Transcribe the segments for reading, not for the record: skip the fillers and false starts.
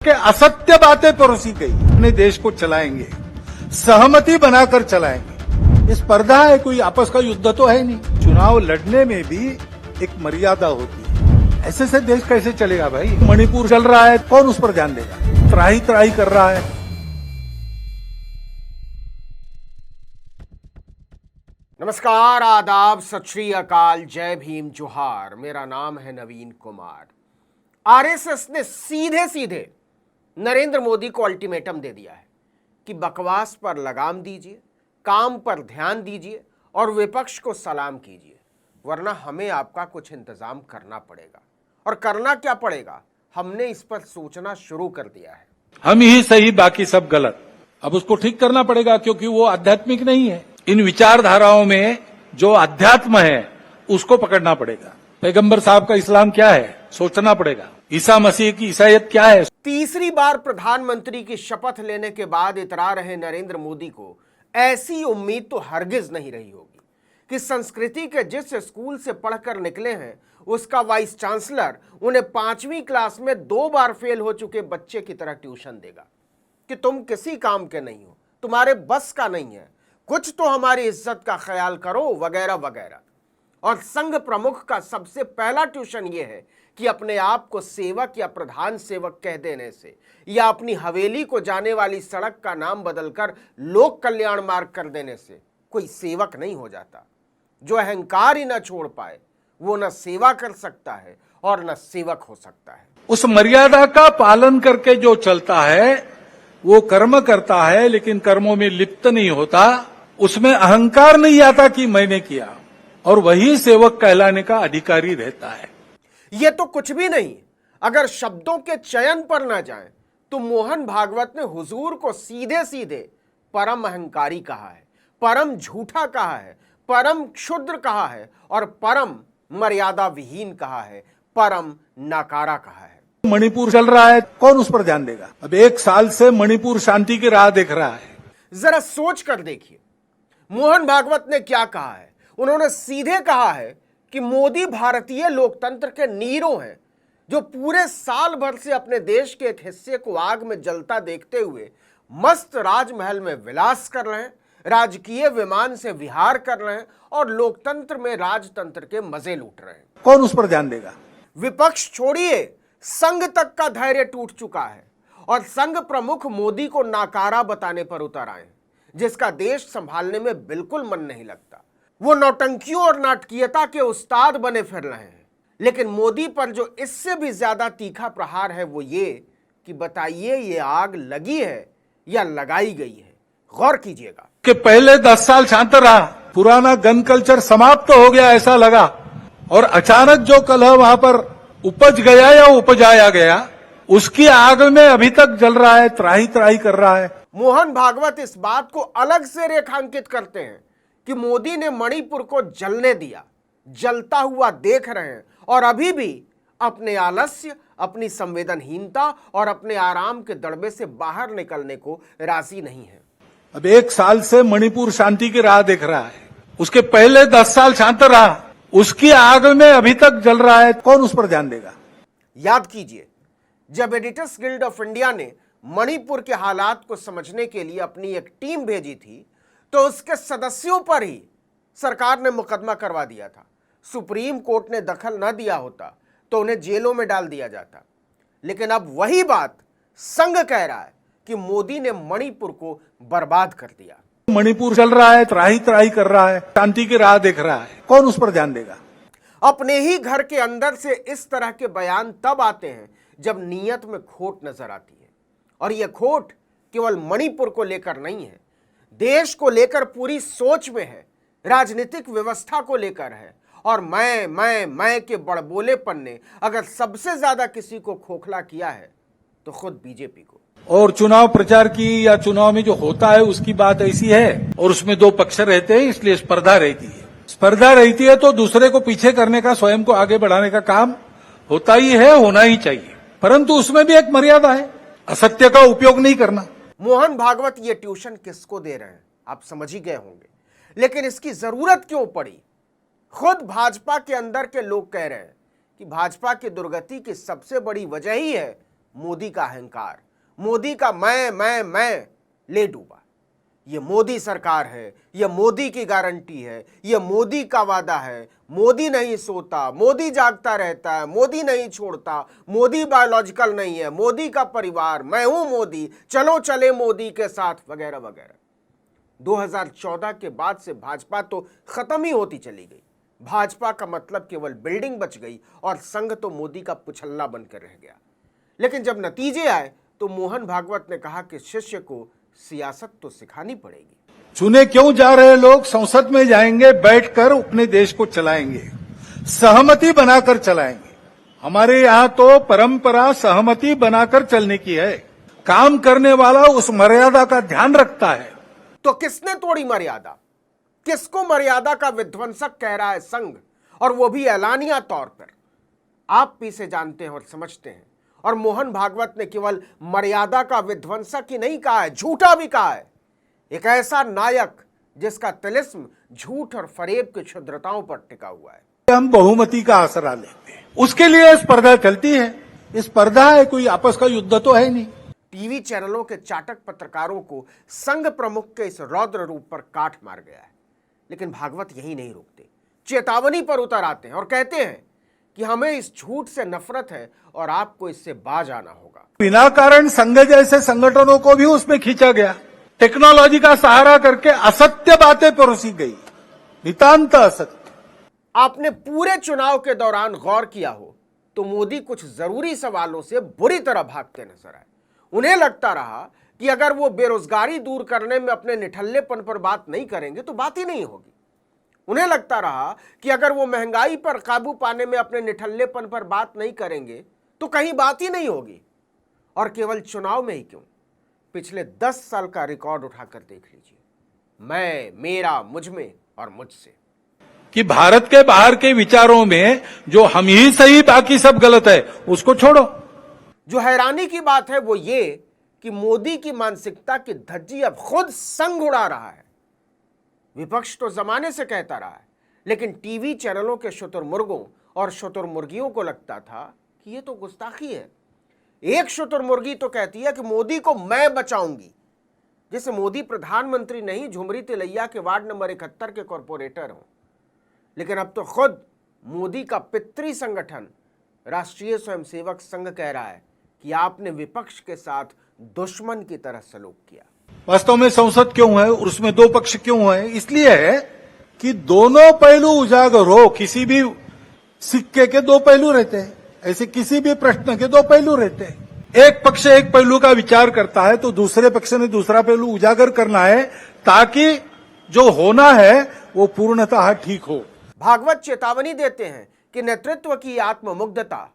करके असत्य बातें परोसी गई। अपने देश को चलाएंगे, सहमति बनाकर चलाएंगे। ये स्पर्धा है, कोई आपस का युद्ध तो है नहीं। चुनाव लड़ने में भी एक मर्यादा होती है। ऐसे से देश कैसे चलेगा भाई? मणिपुर चल रहा है, कौन उस पर ध्यान देगा? त्राही त्राही कर रहा है। नमस्कार, आदाब, सत श्री अकाल, जय भीम, जोहार। मेरा नाम है नवीन कुमार। आरएसएस ने सीधे सीधे नरेंद्र मोदी को अल्टीमेटम दे दिया है कि बकवास पर लगाम दीजिए, काम पर ध्यान दीजिए और विपक्ष को सलाम कीजिए, वरना हमें आपका कुछ इंतजाम करना पड़ेगा। और करना क्या पड़ेगा, हमने इस पर सोचना शुरू कर दिया है। हम ही सही, बाकी सब गलत। अब उसको ठीक करना पड़ेगा, क्योंकि वो आध्यात्मिक नहीं है। इन विचारधाराओं में जो अध्यात्म है उसको पकड़ना पड़ेगा। पैगंबर साहब का इस्लाम क्या है, सोचना पड़ेगा। ईसा मसीह की ईसाईयत क्या है। तीसरी बार प्रधानमंत्री की शपथ लेने के बाद इतरा रहे नरेंद्र मोदी को ऐसी उम्मीद तो हरगिज नहीं रही होगी कि संस्कृति के जिस स्कूल से पढ़कर निकले हैं उसका वाइस चांसलर उन्हें 5वीं क्लास में 2 बार फेल हो चुके बच्चे की तरह ट्यूशन देगा कि तुम किसी काम के नहीं हो, तुम्हारे बस का नहीं है, कुछ तो हमारी इज्जत का ख्याल करो, वगैरह वगैरह। और संघ प्रमुख का सबसे पहला ट्यूशन यह है कि अपने आप को सेवक या प्रधान सेवक कह देने से या अपनी हवेली को जाने वाली सड़क का नाम बदलकर लोक कल्याण मार्ग कर देने से कोई सेवक नहीं हो जाता। जो अहंकार ही न छोड़ पाए वो न सेवा कर सकता है और न सेवक हो सकता है। उस मर्यादा का पालन करके जो चलता है वो कर्म करता है, लेकिन कर्मों में लिप्त नहीं होता। उसमें अहंकार नहीं आता कि मैंने किया, और वही सेवक कहलाने का अधिकारी रहता है। ये तो कुछ भी नहीं। अगर शब्दों के चयन पर न जाएं तो मोहन भागवत ने हुजूर को सीधे सीधे परम अहंकारी कहा है, परम झूठा कहा है, परम क्षुद्र कहा है और परम मर्यादा विहीन कहा है, परम नाकारा कहा है। मणिपुर चल रहा है, कौन उस पर ध्यान देगा? अब 1 साल से मणिपुर शांति की राह देख रहा है। जरा सोच कर देखिए, मोहन भागवत ने क्या कहा है। उन्होंने सीधे कहा है कि मोदी भारतीय लोकतंत्र के नीरो हैं, जो पूरे साल भर से अपने देश के एक हिस्से को आग में जलता देखते हुए मस्त राजमहल में विलास कर रहे हैं, राजकीय विमान से विहार कर रहे हैं और लोकतंत्र में राजतंत्र के मजे लूट रहे हैं। कौन उस पर ध्यान देगा? विपक्ष छोड़िए, संघ तक का धैर्य टूट चुका है और संघ प्रमुख मोदी को नाकारा बताने पर उतर आए, जिसका देश संभालने में बिल्कुल मन नहीं लगता। वो नौटंकियों और नाटकीयता के उस्ताद बने फिर रहे हैं। लेकिन मोदी पर जो इससे भी ज्यादा तीखा प्रहार है वो ये कि बताइए, ये आग लगी है या लगाई गई है? गौर कीजिएगा कि पहले 10 साल शांत रहा, पुराना गन कल्चर समाप्त हो गया ऐसा लगा, और अचानक जो कलह वहां पर उपज गया या उपजाया गया, उसकी आग में अभी तक जल रहा है, त्राही त्राही कर रहा है। मोहन भागवत इस बात को अलग से रेखांकित करते हैं कि मोदी ने मणिपुर को जलने दिया, जलता हुआ देख रहे हैं और अभी भी अपने आलस्य, अपनी संवेदनहीनता और अपने आराम के दड़बे से बाहर निकलने को राजी नहीं है। अब 1 साल से मणिपुर शांति की राह देख रहा है, उसके पहले 10 साल शांत रहा, उसकी आग में अभी तक जल रहा है। कौन उस पर ध्यान देगा? याद कीजिए, जब एडिटर्स गिल्ड ऑफ इंडिया ने मणिपुर के हालात को समझने के लिए अपनी एक टीम भेजी थी तो उसके सदस्यों पर ही सरकार ने मुकदमा करवा दिया था। सुप्रीम कोर्ट ने दखल न दिया होता तो उन्हें जेलों में डाल दिया जाता। लेकिन अब वही बात संघ कह रहा है कि मोदी ने मणिपुर को बर्बाद कर दिया। मणिपुर चल रहा है, त्राही त्राही कर रहा है, शांति की राह देख रहा है, कौन उस पर ध्यान देगा? अपने ही घर के अंदर से इस तरह के बयान तब आते हैं जब नीयत में खोट नजर आती है। और यह खोट केवल मणिपुर को लेकर नहीं है, देश को लेकर पूरी सोच में है, राजनीतिक व्यवस्था को लेकर है। और मैं के बड़बोलेपन ने अगर सबसे ज्यादा किसी को खोखला किया है तो खुद बीजेपी को। और चुनाव प्रचार की या चुनाव में जो होता है उसकी बात ऐसी है, और उसमें 2 पक्ष रहते हैं, इसलिए स्पर्धा रहती है। स्पर्धा रहती है तो दूसरे को पीछे करने का, स्वयं को आगे बढ़ाने का काम होता ही है, होना ही चाहिए, परंतु उसमें भी एक मर्यादा है, असत्य का उपयोग नहीं करना। मोहन भागवत ये ट्यूशन किसको दे रहे हैं आप समझ ही गए होंगे, लेकिन इसकी जरूरत क्यों पड़ी? खुद भाजपा के अंदर के लोग कह रहे हैं कि भाजपा की दुर्गति की सबसे बड़ी वजह ही है मोदी का अहंकार, मोदी का मैं ले डूबा। ये मोदी सरकार है, ये मोदी की गारंटी है, ये मोदी का वादा है, मोदी नहीं सोता, मोदी जागता रहता है, मोदी नहीं छोड़ता, मोदी बायोलॉजिकल नहीं है, मोदी का परिवार, मैं हूं मोदी, चलो चले मोदी के साथ, वगैरह वगैरह। 2014 के बाद से भाजपा तो खत्म ही होती चली गई। भाजपा का मतलब केवल बिल्डिंग बच गई और संघ तो मोदी का पुछल्ला बनकर रह गया। लेकिन जब नतीजे आए तो मोहन भागवत ने कहा कि शिष्य को सियासत तो सिखानी पड़ेगी। चुने क्यों जा रहे लोग संसद में जाएंगे, बैठकर अपने देश को चलाएंगे, सहमति बनाकर चलाएंगे। हमारे यहाँ तो परंपरा सहमति बनाकर चलने की है। काम करने वाला उस मर्यादा का ध्यान रखता है। तो किसने तोड़ी मर्यादा? किसको मर्यादा का विध्वंसक कह रहा है संघ, और वो भी ऐलानिया तौर पर? आप भी इसे जानते हैं और समझते हैं। और मोहन भागवत ने केवल मर्यादा का विध्वंसक ही नहीं कहा है, झूठा भी कहा है। एक ऐसा नायक जिसका तिलिस्म झूठ और फरेब की क्षुद्रताओं पर टिका हुआ है। हम बहुमति का आसरा लेते हैं, उसके लिए स्पर्धा चलती है। इस स्पर्धा है, कोई आपस का युद्ध तो है नहीं। टीवी चैनलों के चाटक पत्रकारों को संघ प्रमुख के इस रौद्र रूप पर काट मार गया है। लेकिन भागवत यही नहीं रुकते, चेतावनी पर उतर आते हैं और कहते हैं कि हमें इस झूठ से नफरत है और आपको इससे बाज आना होगा। बिना कारण संघ जैसे संगठनों को भी उसमें खींचा गया। टेक्नोलॉजी का सहारा करके असत्य बातें परोसी गई, नितांत असत्य। आपने पूरे चुनाव के दौरान गौर किया हो तो मोदी कुछ जरूरी सवालों से बुरी तरह भागते नजर आए। उन्हें लगता रहा कि अगर वो बेरोजगारी दूर करने में अपने निठल्लेपन पर बात नहीं करेंगे तो बात ही नहीं होगी। उन्हें लगता रहा कि अगर वो महंगाई पर काबू पाने में अपने निठल्लेपन पर बात नहीं करेंगे तो कहीं बात ही नहीं होगी। और केवल चुनाव में ही क्यों, पिछले 10 साल का रिकॉर्ड उठाकर देख लीजिए, मैं, मेरा, मुझमें और मुझसे, कि भारत के बाहर के विचारों में जो हम ही सही बाकी सब गलत है, उसको छोड़ो। जो हैरानी की बात है वो ये कि मोदी की मानसिकता की धज्जी अब खुद संघ उड़ा रहा है। विपक्ष तो जमाने से कहता रहा है, लेकिन टीवी चैनलों के शुतुरमुर्गों और शुतुरमुर्गियों को लगता था कि ये तो गुस्ताखी है। एक शुतुरमुर्गी तो कहती है कि मोदी को मैं बचाऊंगी, जैसे मोदी प्रधानमंत्री नहीं, झुमरी तिलैया के वार्ड नंबर 71 के कॉरपोरेटर हों। लेकिन अब तो खुद मोदी का पितृ संगठन राष्ट्रीय स्वयंसेवक संघ कह रहा है कि आपने विपक्ष के साथ दुश्मन की तरह सलूक किया। वास्तव में संसद क्यों है और उसमें दो पक्ष क्यों है? इसलिए है कि दोनों पहलू उजागर हो। किसी भी सिक्के के दो पहलू रहते हैं, ऐसे किसी भी प्रश्न के दो पहलू रहते हैं। एक पक्ष एक पहलू का विचार करता है तो दूसरे पक्ष ने दूसरा पहलू उजागर करना है, ताकि जो होना है वो पूर्णतः ठीक हो। भागवत चेतावनी देते हैं कि नेतृत्व की आत्ममुग्धता,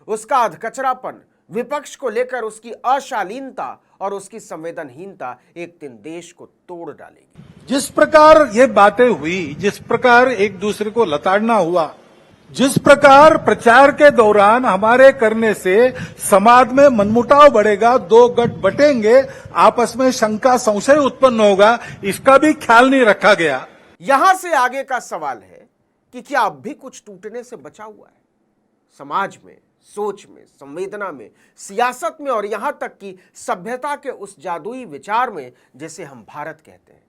उसका अधकचरापन, विपक्ष को लेकर उसकी अशालीनता और उसकी संवेदनहीनता एक दिन देश को तोड़ डालेगी। जिस प्रकार ये बातें हुई, जिस प्रकार एक दूसरे को लताड़ना हुआ, जिस प्रकार प्रचार के दौरान हमारे करने से समाज में मनमुटाव बढ़ेगा, दो गठ बटेंगे, आपस में शंका संशय उत्पन्न होगा, इसका भी ख्याल नहीं रखा गया। यहां से आगे का सवाल है कि क्या अब भी कुछ टूटने से बचा हुआ है? समाज में, सोच में, संवेदना में, सियासत में और यहां तक कि सभ्यता के उस जादुई विचार में जिसे हम भारत कहते हैं।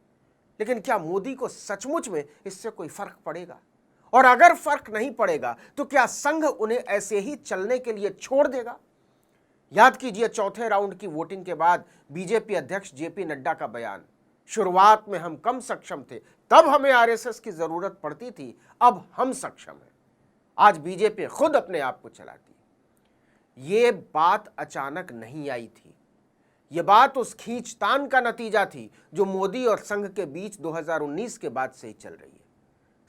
लेकिन क्या मोदी को सचमुच में इससे कोई फर्क पड़ेगा? और अगर फर्क नहीं पड़ेगा तो क्या संघ उन्हें ऐसे ही चलने के लिए छोड़ देगा? याद कीजिए चौथे राउंड की वोटिंग के बाद बीजेपी अध्यक्ष जेपी नड्डा का बयान, शुरुआत में हम कम सक्षम थे, तब हमें आरएसएस की जरूरत पड़ती थी, अब हम सक्षम हैं। आज बीजेपी खुद अपने आप को चलाती है। ये बात अचानक नहीं आई थी, ये बात उस खींचतान का नतीजा थी जो मोदी और संघ के बीच 2019 के बाद से ही चल रही है।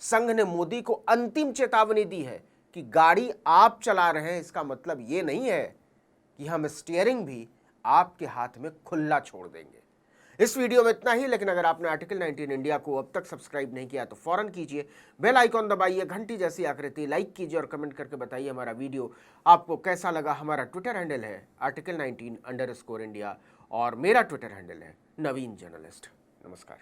संघ ने मोदी को अंतिम चेतावनी दी है कि गाड़ी आप चला रहे हैं, इसका मतलब ये नहीं है कि हम स्टीयरिंग भी आपके हाथ में खुला छोड़ देंगे। इस वीडियो में इतना ही, लेकिन अगर आपने आर्टिकल 19 इंडिया को अब तक सब्सक्राइब नहीं किया तो फौरन कीजिए, बेल आइकॉन दबाइए, घंटी जैसी आकृति लाइक कीजिए और कमेंट करके बताइए हमारा वीडियो आपको कैसा लगा। हमारा ट्विटर हैंडल है article19_India और मेरा ट्विटर हैंडल है नवीन जर्नलिस्ट। नमस्कार।